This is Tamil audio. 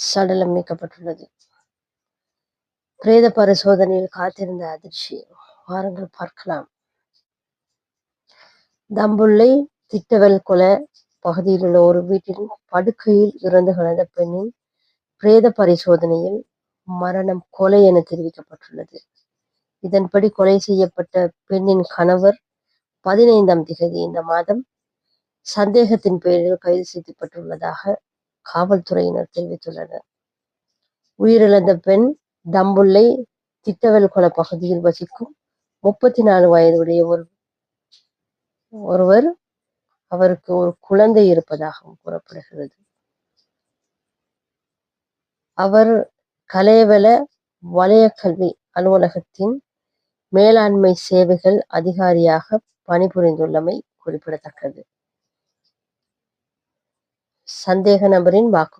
சடலம் மீட்கப்பட்டுள்ளது. பிரேத பரிசோதனையில் காத்திருந்த அதிர்ச்சி. வாருங்கள் பார்க்கலாம். தம்புள்ளை திட்டவெல் கொலை பகுதியில் உள்ள ஒரு வீட்டில் படுக்கையில் இறந்து கிடந்த பெண்ணின் பிரேத பரிசோதனையில் மரணம் கொலை என தெரிவிக்கப்பட்டுள்ளது. இதன்படி கொலை செய்யப்பட்ட பெண்ணின் கணவர் 15ஆம் திகதி இந்த மாதம் சந்தேகத்தின் பேரில் கைது செய்யப்பட்டுள்ளதாக காவல்துறையினர் தெரிவித்துள்ளனர். உயிரிழந்த பெண் தம்புள்ளை திட்டவெல் கொலை பகுதியில் வசிக்கும் 34 வயதுடைய ஒருவர். அவருக்கு ஒரு குழந்தை இருப்பதாகவும் கூறப்படுகிறது. அவர் கலேவல வலயக்கல்வி அலுவலகத்தின் மேலாண்மை சேவைகள் அதிகாரியாக பணிபுரிந்துள்ளமை குறிப்பிடத்தக்கது. சந்தேக நபரின் வாக்கு